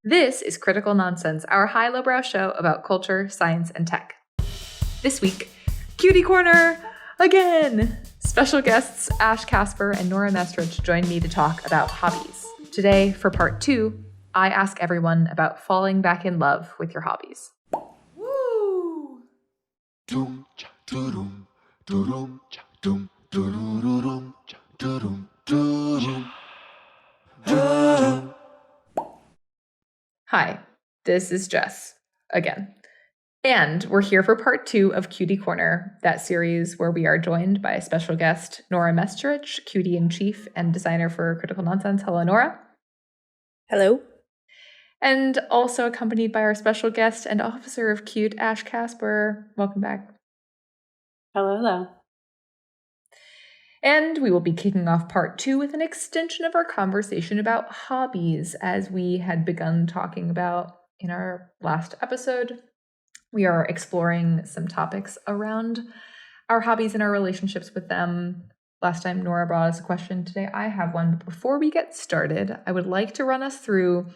This is Critical Nonsense, our high-lowbrow show about culture, science, and tech. This week, Cutie Corner again! Special guests Ash Casper and Nora Mestrich join me to talk about hobbies. Today, for part 2, I ask everyone about falling back in love with your hobbies. Woo! Hi, this is Jess, again. And we're here for part 2 of Cutie Corner, that series where we are joined by a special guest, Nora Mestrich, Cutie-in-Chief and designer for Critical Nonsense. Hello, Nora. Hello. And also accompanied by our special guest and officer of Cute, Ash Casper. Welcome back. Hello. And we will be kicking off part 2 with an extension of our conversation about hobbies, as we had begun talking about in our last episode. We are exploring some topics around our hobbies and our relationships with them. Last time Nora brought us a question. Today I have one. But before we get started, I would like to run us through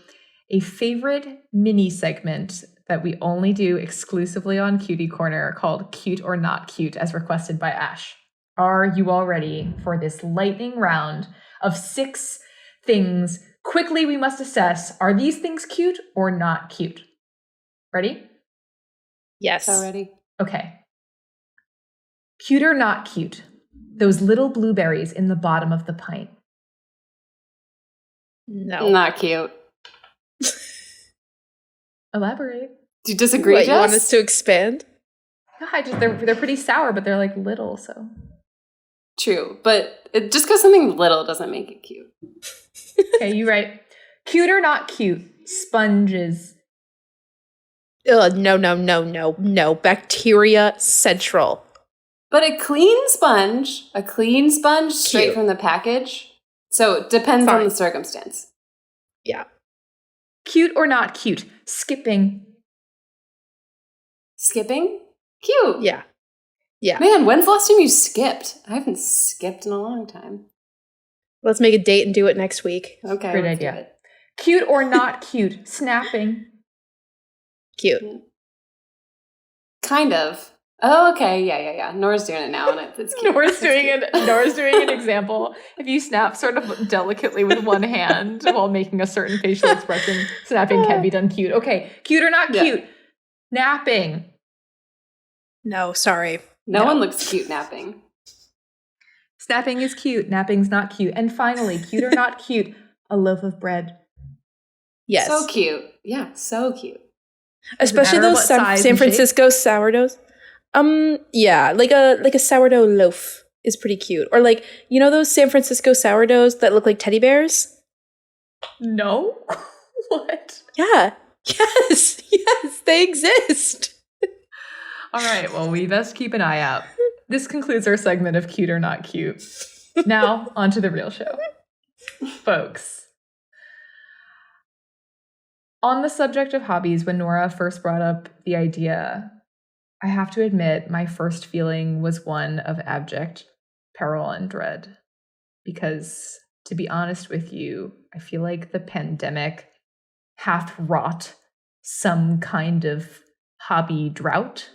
a favorite mini segment that we only do exclusively on Cutie Corner called Cute or Not Cute, as requested by Ash. Are you all ready for this lightning round of 6 things? Quickly, we must assess, are these things cute or not cute? Ready? Yes. Already. Okay. Cute or not cute? Those little blueberries in the bottom of the pint. No. Not cute. Elaborate. Do you disagree, What, Jess? you want us to expand? No, they're pretty sour, but they're like little, so. True, but just because something little doesn't make it cute. Okay, you right. Cute or not cute? Sponges. Ugh, no. Bacteria central. But a clean sponge straight Cute. from the package. So it depends on Fine. the circumstance. Yeah. Cute or not cute? Skipping. Skipping? Cute. Yeah. Yeah. Man, when's the last time you skipped? I haven't skipped in a long time. Let's make a date and do it next week. Okay. Great let's do idea. it. Cute or not cute? Snapping. Cute. Kind of. Oh, okay. Yeah. Nora's doing it now, and it's cute. Nora's doing an example. If you snap sort of delicately with one hand while making a certain facial expression, snapping can be done cute. Okay, cute or not Yeah. cute? Napping. No, sorry. No one looks cute napping. Snapping is cute. Napping's not cute. And finally, cute or not cute? A loaf of bread. Yes. So cute. Yeah, so cute. Especially matter those what size San and Francisco sourdoughs. Yeah, like a sourdough loaf is pretty cute. Or like, you know those San Francisco sourdoughs that look like teddy bears? No? What? Yeah. Yes, they exist. All right, well, we best keep an eye out. This concludes our segment of cute or not cute. Now, on to the real show. Folks, on the subject of hobbies, when Nora first brought up the idea, I have to admit my first feeling was one of abject peril and dread. Because, to be honest with you, I feel like the pandemic hath wrought some kind of hobby drought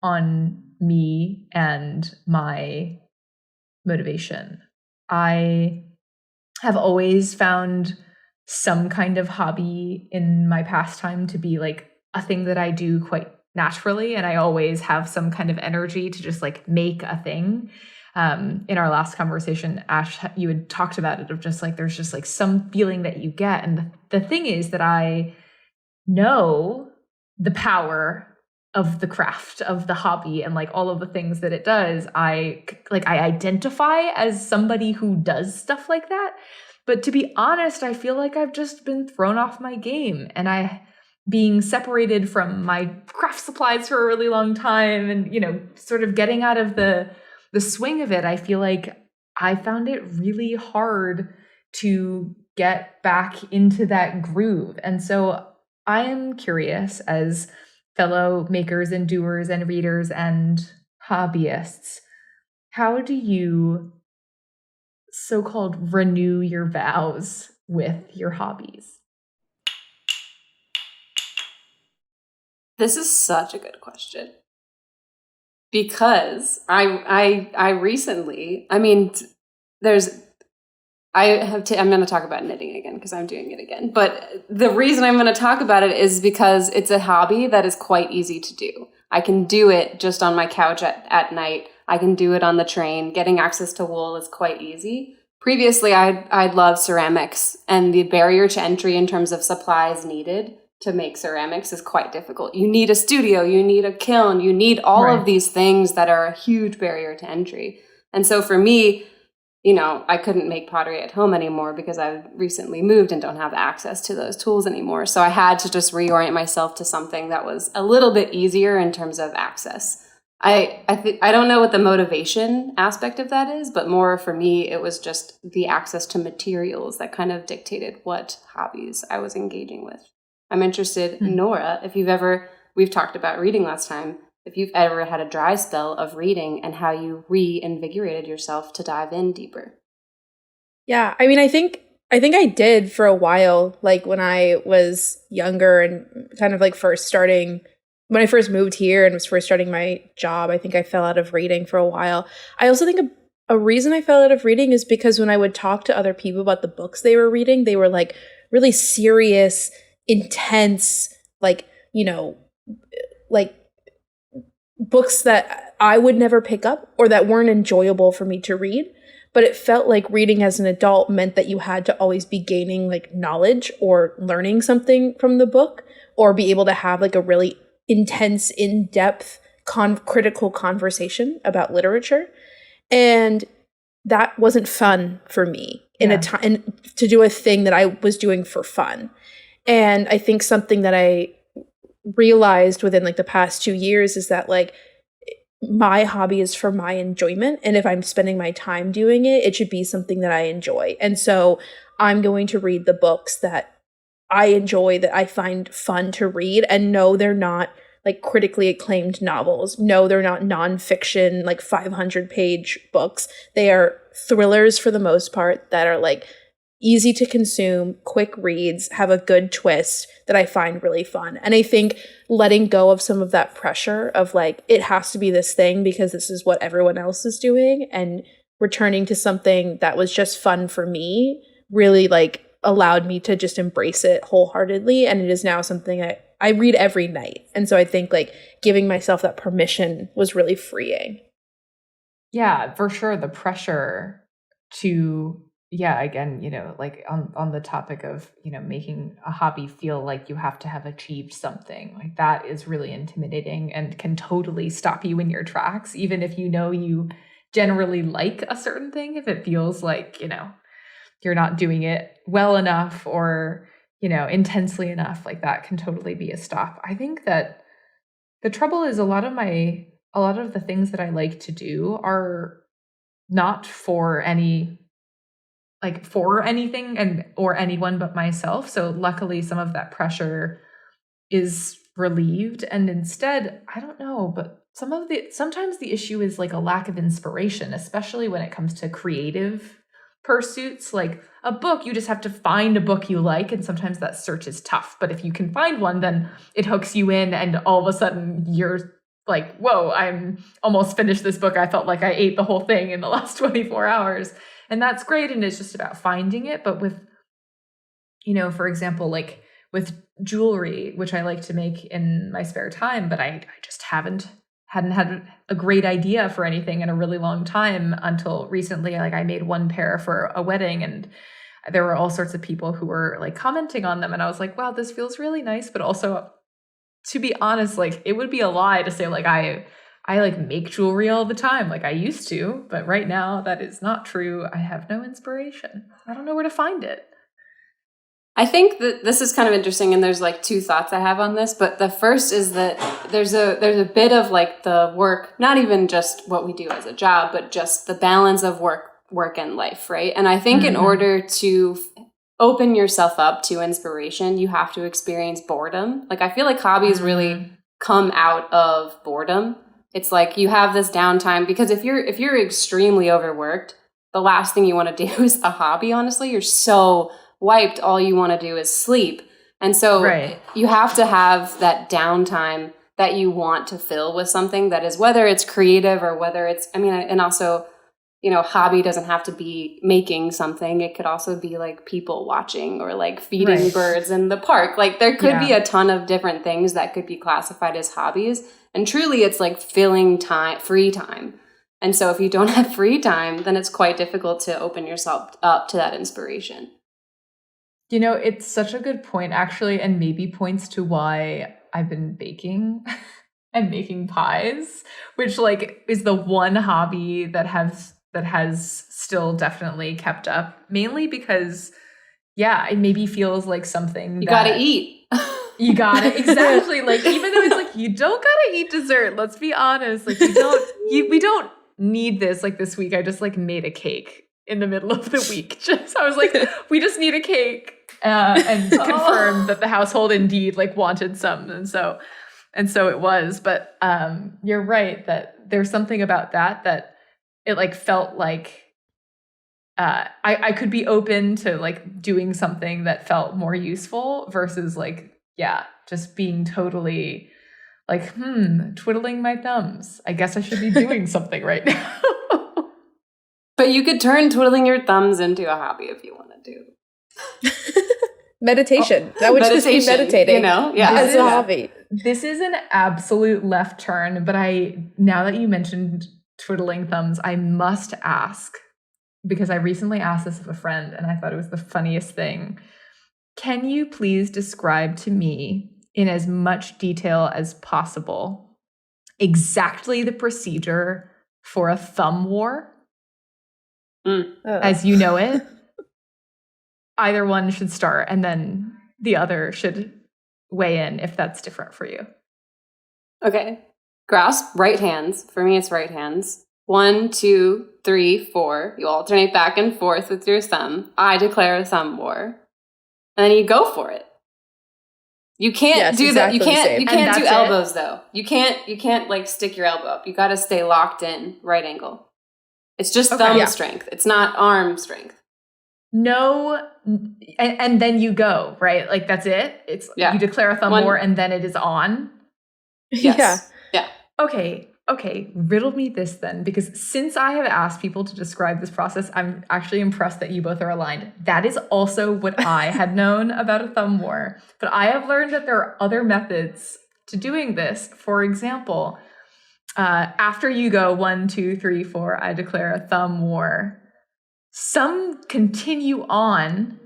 on me and my motivation. I have always found some kind of hobby in my pastime to be like a thing that I do quite naturally, and I always have some kind of energy to just like make a thing. In our last conversation, Ash, you had talked about it of just like there's just like some feeling that you get, and the thing is that I know the power of the craft, of the hobby, and like all of the things that it does. I identify as somebody who does stuff like that. But to be honest, I feel like I've just been thrown off my game, and being separated from my craft supplies for a really long time, and sort of getting out of the swing of it, I feel like I found it really hard to get back into that groove. And so I am curious, as fellow makers and doers and readers and hobbyists, how do you so-called renew your vows with your hobbies? This is such a good question. Because I recently, I mean, I'm going to talk about knitting again because I'm doing it again. But the reason I'm going to talk about it is because it's a hobby that is quite easy to do. I can do it just on my couch at night. I can do it on the train. Getting access to wool is quite easy. Previously, I'd loved ceramics, and the barrier to entry in terms of supplies needed to make ceramics is quite difficult. You need a studio, you need a kiln, you need all of these things that are a huge barrier to entry. And so for me, you know, I couldn't make pottery at home anymore because I recently moved and don't have access to those tools anymore. So I had to just reorient myself to something that was a little bit easier in terms of access. I don't know what the motivation aspect of that is, but more for me, it was just the access to materials that kind of dictated what hobbies I was engaging with. I'm interested, Nora, if we've talked about reading last time, if you've ever had a dry spell of reading and how you reinvigorated yourself to dive in deeper. Yeah, I mean, I think I did for a while, like when I was younger and kind of like when I first moved here and was first starting my job, I think I fell out of reading for a while. I also think a reason I fell out of reading is because when I would talk to other people about the books they were reading, they were like really serious, intense, like, you know, like books that I would never pick up or that weren't enjoyable for me to read. But it felt like reading as an adult meant that you had to always be gaining like knowledge or learning something from the book or be able to have like a really intense, in-depth, critical conversation about literature. And that wasn't fun for me in a time to do a thing that I was doing for fun. And I think something that I realized within like the past 2 years is that like my hobby is for my enjoyment. And if I'm spending my time doing it, it should be something that I enjoy. And so I'm going to read the books that I enjoy, that I find fun to read, and no, they're not like critically acclaimed novels. No, they're not nonfiction, like 500-page books. They are thrillers for the most part that are like easy to consume, quick reads, have a good twist that I find really fun. And I think letting go of some of that pressure of like, it has to be this thing because this is what everyone else is doing, and returning to something that was just fun for me really like allowed me to just embrace it wholeheartedly. And it is now something I read every night. And so I think like giving myself that permission was really freeing. Yeah, for sure. The pressure to, again, you know, like on the topic of, you know, making a hobby feel like you have to have achieved something, like that is really intimidating and can totally stop you in your tracks, even if you know you generally like a certain thing. If it feels like, you know, you're not doing it well enough or, you know, intensely enough, like that can totally be a stop. I think that the trouble is a lot of the things that I like to do are not for anything or anyone but myself. So luckily some of that pressure is relieved. And instead, I don't know, but sometimes the issue is like a lack of inspiration, especially when it comes to creative pursuits. Like a book, you just have to find a book you like, and sometimes that search is tough. But if you can find one, then it hooks you in, and all of a sudden you're like, whoa, I'm almost finished this book. I felt like I ate the whole thing in the last 24 hours. And that's great, and it's just about finding it. But with, you know, for example, like with jewelry, which I like to make in my spare time, but I just hadn't had a great idea for anything in a really long time until recently. Like I made one pair for a wedding, and there were all sorts of people who were like commenting on them, and I was like, wow, this feels really nice. But also, to be honest, like it would be a lie to say like I like make jewelry all the time. Like I used to, but right now that is not true. I have no inspiration. I don't know where to find it. I think that this is kind of interesting, and there's like two thoughts I have on this. But the first is that there's a bit of like the work, not even just what we do as a job, but just the balance of work and life, right? And I think in order to open yourself up to inspiration, you have to experience boredom. Like I feel like hobbies really come out of boredom. It's like you have this downtime, because if you're extremely overworked, the last thing you want to do is a hobby, honestly. You're so wiped, all you want to do is sleep. And so Right. you have to have that downtime that you want to fill with something that is, whether it's creative or whether it's, I mean, and also, hobby doesn't have to be making something. It could also be like people watching or like feeding Right. birds in the park. Like there could be Yeah. a ton of different things that could be classified as hobbies. And truly it's like filling time, free time. And so if you don't have free time, then it's quite difficult to open yourself up to that inspiration. It's such a good point, actually, and maybe points to why I've been baking and making pies, which like is the one hobby that has still definitely kept up, mainly because, yeah, it maybe feels like something You that gotta eat. you gotta exactly like, even though it's like you don't gotta eat dessert. Let's be honest, like we don't need this. Like this week, I just like made a cake in the middle of the week. I was like, we just need a cake. And confirmed that the household indeed like wanted some, and so it was. But you're right that there's something about that it like felt like I could be open to like doing something that felt more useful versus like, yeah, just being totally like twiddling my thumbs. I guess I should be doing something right now. But you could turn twiddling your thumbs into a hobby if you want to do. Meditation. That would just be meditating. Yeah. As a hobby. This is an absolute left turn, but now that you mentioned twiddling thumbs, I must ask, because I recently asked this of a friend and I thought it was the funniest thing. Can you please describe to me in as much detail as possible exactly the procedure for a thumb war as you know it? Either one should start, and then the other should weigh in if that's different for you. Okay. Grasp right hands. For me, it's right hands. 1, 2, 3, 4. You alternate back and forth with your thumb. I declare a thumb war. And then you go for it. You can't do that. You can't do elbows though. You can't like stick your elbow up. You got to stay locked in, right angle. It's just thumb strength. It's not arm strength. No, and then you go, right? Like that's it. It's you declare a thumb war and then it is on. Yes. Yeah. Okay. Riddle me this then, because since I have asked people to describe this process, I'm actually impressed that you both are aligned. That is also what I had known about a thumb war, but I have learned that there are other methods to doing this. For example, after you go 1, 2, 3, 4, I declare a thumb war. Some continue on,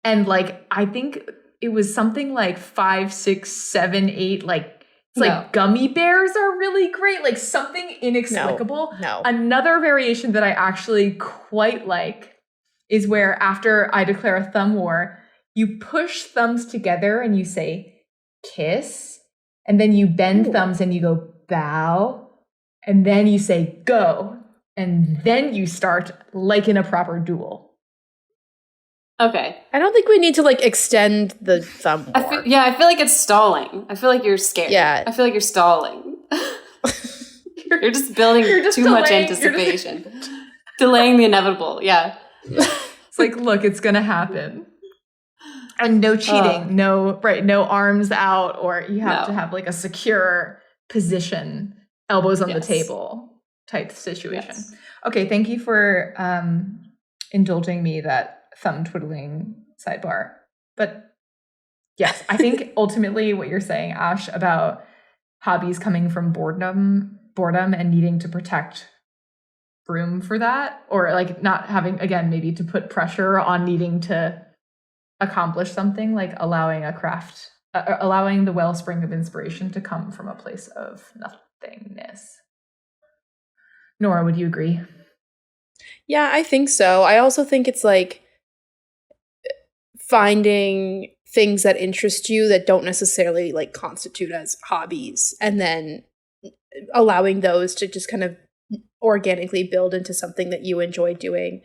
and like I think it was something like 5, 6, 7, 8. Like it's like gummy bears are really great. Like something inexplicable. No. Another variation that I actually quite like is where after I declare a thumb war, you push thumbs together and you say kiss, and then you bend thumbs and you go bow, and then you say go. And then you start like in a proper duel. Okay. I don't think we need to like extend the thumb war. I feel like it's stalling. I feel like you're scared. Yeah. I feel like you're stalling. You're just building too much anticipation. Delaying the inevitable. Yeah. It's like, look, it's going to happen. And no cheating, no arms out, or you have to have like a secure position, elbows on the table type situation. Yes. Okay, thank you for indulging me that thumb twiddling sidebar. But yes, I think ultimately what you're saying, Ash, about hobbies coming from boredom and needing to protect room for that, or like not having, again, maybe to put pressure on needing to accomplish something, like allowing the wellspring of inspiration to come from a place of nothingness. Nora, would you agree? Yeah, I think so. I also think it's like finding things that interest you that don't necessarily like constitute as hobbies, and then allowing those to just kind of organically build into something that you enjoy doing.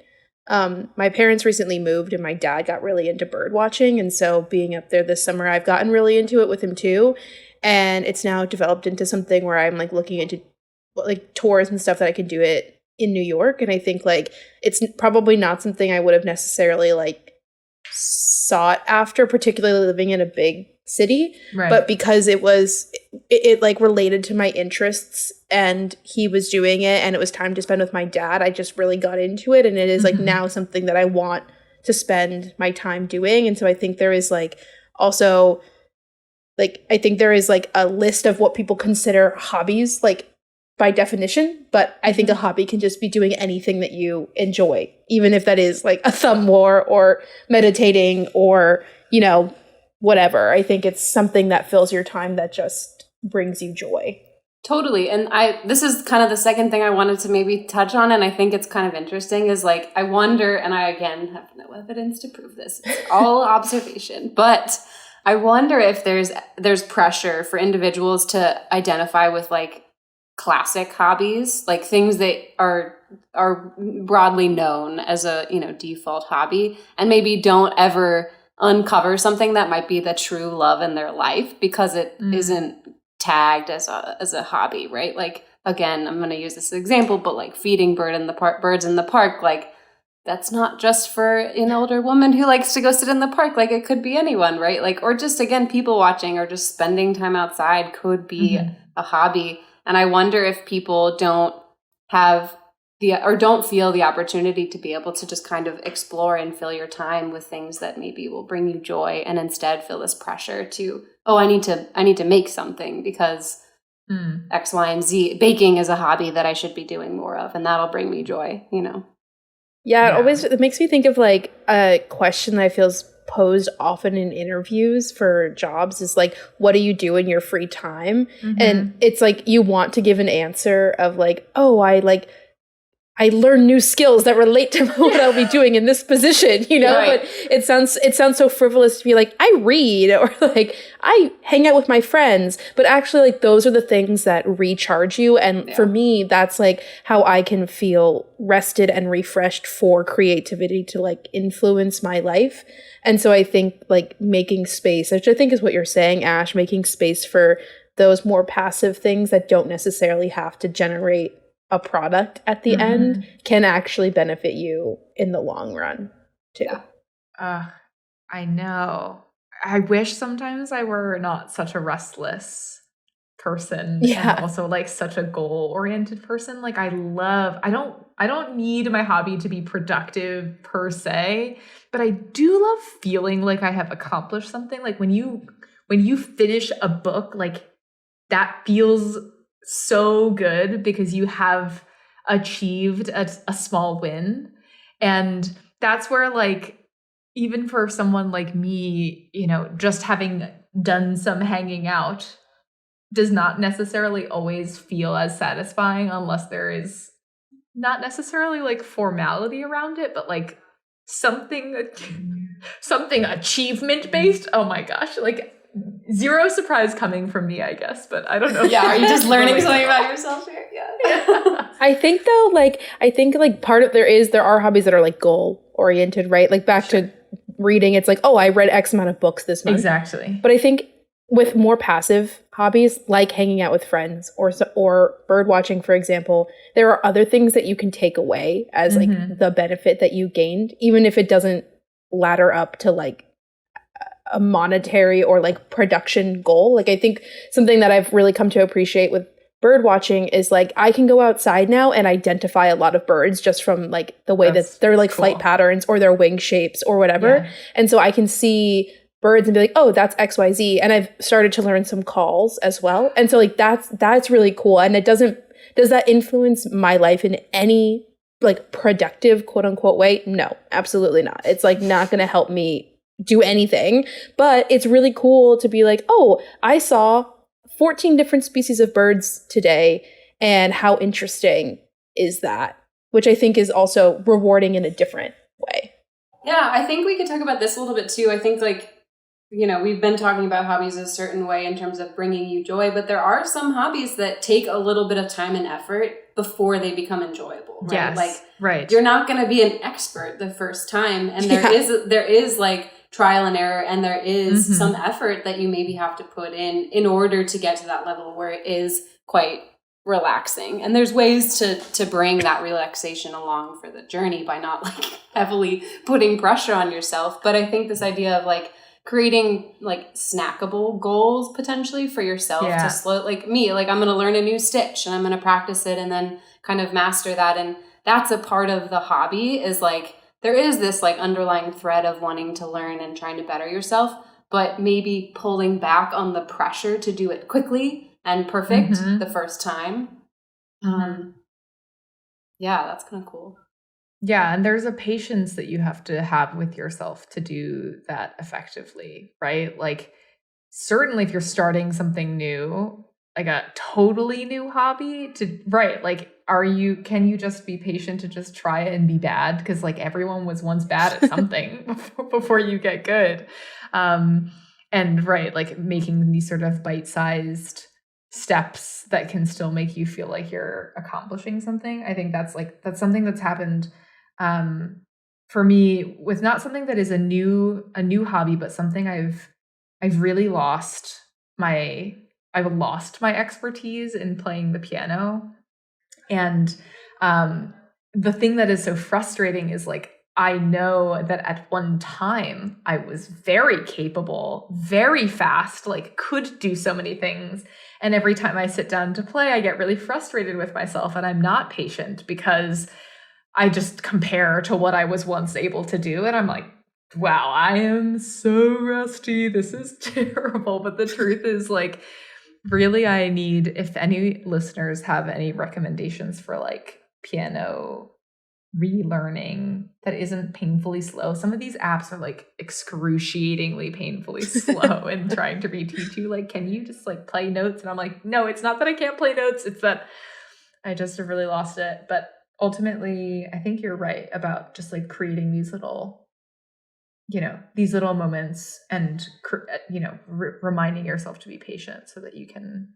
My parents recently moved and my dad got really into bird watching, and so being up there this summer, I've gotten really into it with him too, and it's now developed into something where I'm like looking into like tours and stuff that I can do it in New York. And I think like it's probably not something I would have necessarily like sought after, particularly living in a big city. Right. But because it like related to my interests and he was doing it and it was time to spend with my dad, I just really got into it. And it is like now something that I want to spend my time doing. And so I think there is like also like, I think there is like a list of what people consider hobbies, like by definition, but I think a hobby can just be doing anything that you enjoy, even if that is like a thumb war or meditating or, you know, whatever. I think it's something that fills your time that just brings you joy. Totally. And this is kind of the second thing I wanted to maybe touch on, and I think it's kind of interesting, is like, I wonder, and I again have no evidence to prove this, it's all observation, but I wonder if there's pressure for individuals to identify with like classic hobbies, like things that are broadly known as a, you know, default hobby, and maybe don't ever uncover something that might be the true love in their life because it isn't tagged as a hobby, right? Like, again, I'm going to use this example, but like feeding birds in the park, like that's not just for an older woman who likes to go sit in the park. Like it could be anyone, right? Like, or just again, people watching or just spending time outside could be a hobby. And I wonder if people don't feel the opportunity to be able to just kind of explore and fill your time with things that maybe will bring you joy, and instead feel this pressure to, oh, I need to make something because X, Y, and Z. Baking is a hobby that I should be doing more of, and that'll bring me joy, you know? Yeah, it makes me think of like a question that I feel is posed often in interviews for jobs is like, what do you do in your free time? And it's like you want to give an answer of like, oh, I learn new skills that relate to what I'll be doing in this position, you know, right. But it sounds so frivolous to be like, I read, or like I hang out with my friends, but actually like those are the things that recharge you. And for me, that's like how I can feel rested and refreshed for creativity to like influence my life. And so I think like making space, which I think is what you're saying, Ash, making space for those more passive things that don't necessarily have to generate a product at the end can actually benefit you in the long run too. I know. I wish sometimes I were not such a restless person and also like such a goal-oriented person. Like I don't need my hobby to be productive per se, but I do love feeling like I have accomplished something. Like when you finish a book, like that feels so good because you have achieved a small win. And that's where like, even for someone like me, you know, just having done some hanging out does not necessarily always feel as satisfying unless there is not necessarily like formality around it, but like something achievement based. Oh my gosh, like zero surprise coming from me, I guess, but I don't know. Yeah, are you just learning something about yourself here? Yeah. I think though, like part of there are hobbies that are like goal oriented, right? Like back to reading, it's like, oh, I read X amount of books this month. Exactly. But I think with more passive hobbies, like hanging out with friends or bird watching, for example, there are other things that you can take away as like the benefit that you gained, even if it doesn't ladder up to like a monetary or like production goal. Like I think something that I've really come to appreciate with bird watching is like I can go outside now and identify a lot of birds just from like the way that they're like flight patterns or their wing shapes or whatever. Yeah. And so I can see birds and be like, oh, that's XYZ. And I've started to learn some calls as well. And so like that's really cool. And does that influence my life in any like productive quote unquote way? No, absolutely not. It's like not going to help me do anything, but it's really cool to be like, oh, I saw 14 different species of birds today, and how interesting is that? Which I think is also rewarding in a different way. Yeah, I think we could talk about this a little bit too. I think like, you know, we've been talking about hobbies a certain way in terms of bringing you joy, but there are some hobbies that take a little bit of time and effort before they become enjoyable, right? Yes, like, right. You're not going to be an expert the first time, and there is like trial and error, and there is some effort that you maybe have to put in order to get to that level where it is quite relaxing. And there's ways to bring that relaxation along for the journey by not like heavily putting pressure on yourself. But I think this idea of like creating like snackable goals potentially for yourself to slow, like me, like I'm going to learn a new stitch and I'm going to practice it and then kind of master that. And that's a part of the hobby, is like there is this like underlying thread of wanting to learn and trying to better yourself, but maybe pulling back on the pressure to do it quickly and perfect the first time. Yeah, that's kind of cool. Yeah, and there's a patience that you have to have with yourself to do that effectively, right? Like, certainly if you're starting something new, like a totally new hobby, like, can you just be patient to just try it and be bad? Because like everyone was once bad at something before you get good. And right, like making these sort of bite-sized steps that can still make you feel like you're accomplishing something. I think that's something that's happened for me with not something that is a new hobby, but something I've really lost my expertise in playing the piano. And the thing that is so frustrating is like, I know that at one time I was very capable, very fast, like could do so many things. And every time I sit down to play, I get really frustrated with myself and I'm not patient because I just compare to what I was once able to do. And I'm like, wow, I am so rusty. This is terrible. But the truth is like, really, I need, if any listeners have any recommendations for like piano relearning that isn't painfully slow. Some of these apps are like excruciatingly painfully slow and trying to reteach you. Like, can you just like play notes? And I'm like, no, it's not that I can't play notes. It's that I just have really lost it. But ultimately, I think you're right about just like creating these little, these little moments and, reminding yourself to be patient so that you can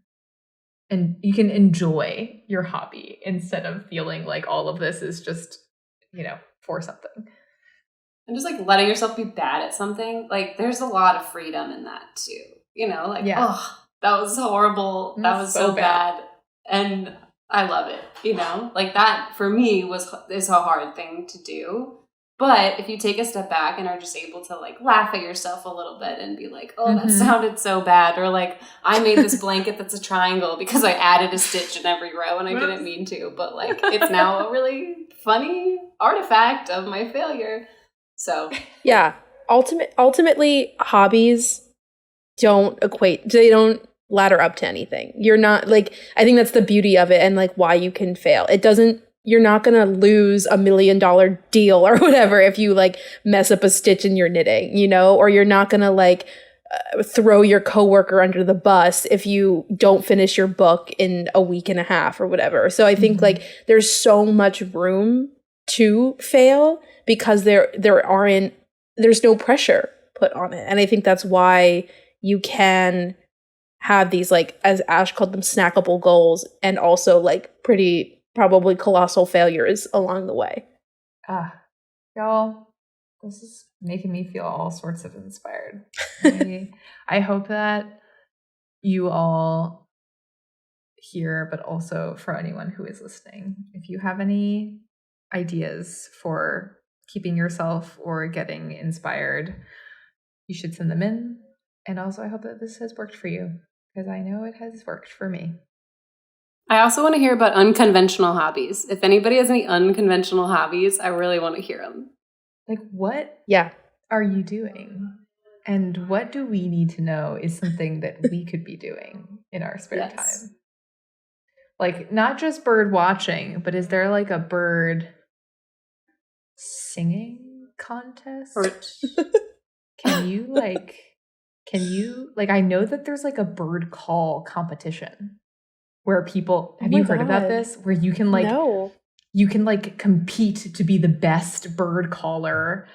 enjoy your hobby instead of feeling like all of this is just, for something. And just like letting yourself be bad at something. Like there's a lot of freedom in that too. Oh, that was horrible. That was so bad. And I love it, like that for me is a hard thing to do. But if you take a step back and are just able to like laugh at yourself a little bit and be like, oh, that sounded so bad. Or like, I made this blanket that's a triangle because I added a stitch in every row and I didn't mean to. But like, it's now a really funny artifact of my failure. So. Yeah. Ultimately, hobbies they don't ladder up to anything. You're not like, I think that's the beauty of it and like why you can fail. You're not going to lose $1 million deal or whatever if you like mess up a stitch in your knitting, or you're not going to like throw your coworker under the bus if you don't finish your book in a week and a half or whatever. So I think like there's so much room to fail because there's no pressure put on it. And I think that's why you can have these, like, as Ash called them, snackable goals, and also like pretty probably colossal failures along the way. Y'all, this is making me feel all sorts of inspired. I hope that you all here, but also for anyone who is listening, if you have any ideas for keeping yourself or getting inspired, you should send them in. And also I hope that this has worked for you, because I know it has worked for me. I also want to hear about unconventional hobbies. If anybody has any unconventional hobbies, I really want to hear them. Like, what are you doing? And what do we need to know is something that we could be doing in our spare time? Like, not just bird watching, but is there like a bird singing contest? Can you I know that there's like a bird call competition where people, have you heard about this? Where you can like, you can like compete to be the best bird caller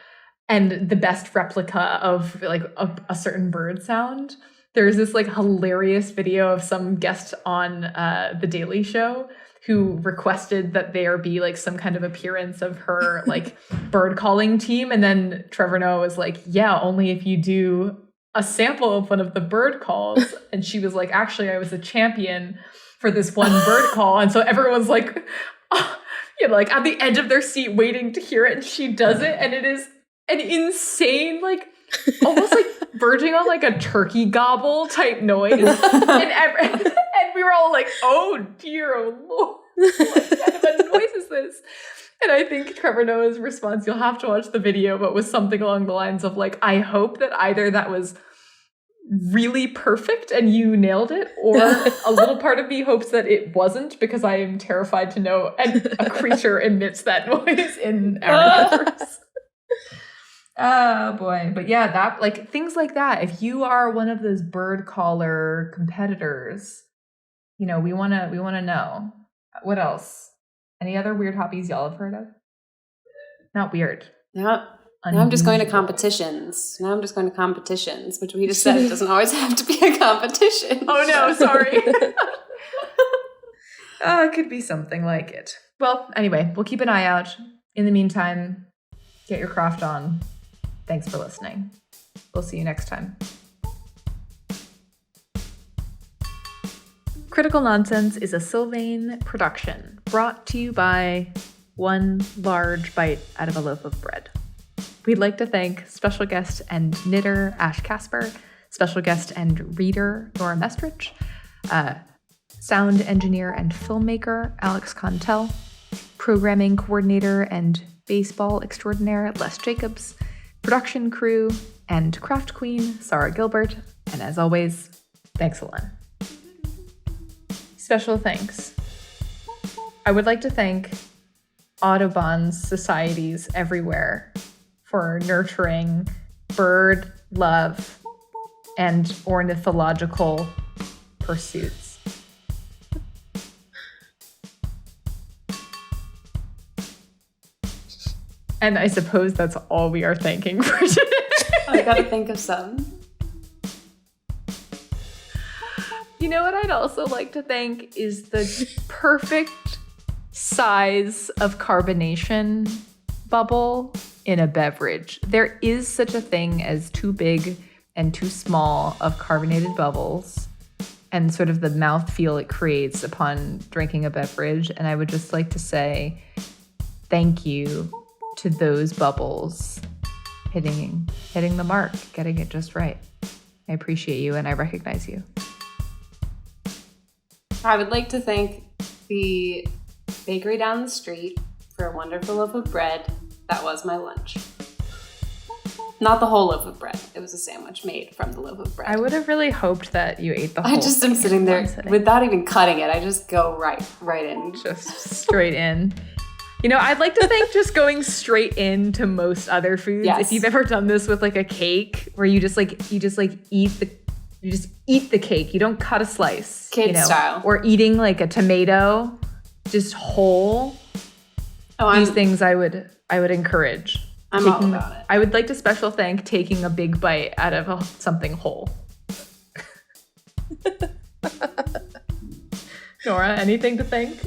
and the best replica of like a certain bird sound. There's this like hilarious video of some guest on The Daily Show who requested that there be like some kind of appearance of her like bird calling team. And then Trevor Noah was like, yeah, only if you do a sample of one of the bird calls. And she was like, actually, I was a champion for this one bird call. And so everyone's like, like at the edge of their seat waiting to hear it. And she does it. And it is an insane, like almost like verging on like a turkey gobble type noise. And we were all like, oh dear, oh Lord, what kind of a noise is this? And I think Trevor Noah's response, you'll have to watch the video, but was something along the lines of like, I hope that either that was really perfect and you nailed it, or a little part of me hopes that it wasn't, because I am terrified to know a creature emits that noise in our universe. Oh boy. But yeah, that like things like that. If you are one of those bird caller competitors, we want to know. What else? Any other weird hobbies y'all have heard of? Not weird. Now I'm just going to competitions. Which we just said it doesn't always have to be a competition. Oh no, sorry. It could be something like it. Well, anyway, we'll keep an eye out. In the meantime, get your craft on. Thanks for listening. We'll see you next time. Critical Nonsense is a Sylvain production, brought to you by one large bite out of a loaf of bread. We'd like to thank special guest and knitter Ash Casper, special guest and reader Nora Mestrich, sound engineer and filmmaker Alex Contel, programming coordinator and baseball extraordinaire Les Jacobs, production crew and craft queen Sarah Gilbert, and as always, thanks a lot. Special thanks. I would like to thank Audubon societies everywhere for nurturing bird love and ornithological pursuits. And I suppose that's all we are thanking for today. I gotta think of some. You know what I'd also like to thank is the perfect size of carbonation bubble in a beverage. There is such a thing as too big and too small of carbonated bubbles and sort of the mouthfeel it creates upon drinking a beverage. And I would just like to say thank you to those bubbles hitting the mark, getting it just right. I appreciate you and I recognize you. I would like to thank the bakery down the street for a wonderful loaf of bread. That was my lunch. Not the whole loaf of bread. It was a sandwich made from the loaf of bread. I would have really hoped that you ate the whole I just am sitting there without even cutting it. I just go right in. Just straight in. I'd like to think just going straight into most other foods. Yes. If you've ever done this with like a cake where you just eat the cake. You don't cut a slice. Kid style. Or eating like a tomato just whole. These things I would encourage. I'm all about it. I would like to special thank taking a big bite out of something whole. Nora, anything to thank?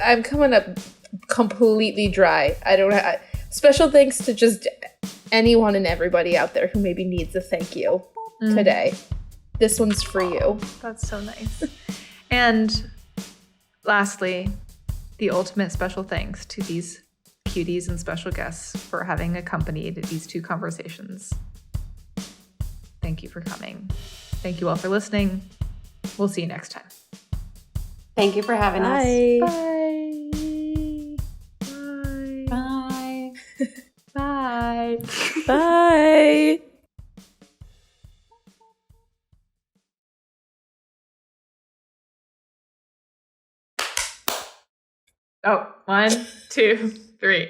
I'm coming up completely dry. I don't have special thanks to just anyone and everybody out there who maybe needs a thank you today. This one's for you. That's so nice. And lastly, the ultimate special thanks to these cuties and special guests for having accompanied these two conversations. Thank you for coming. Thank you all for listening. We'll see you next time. Thank you for having us. Bye. Bye. Bye. Bye. Oh, 1, 2, 3.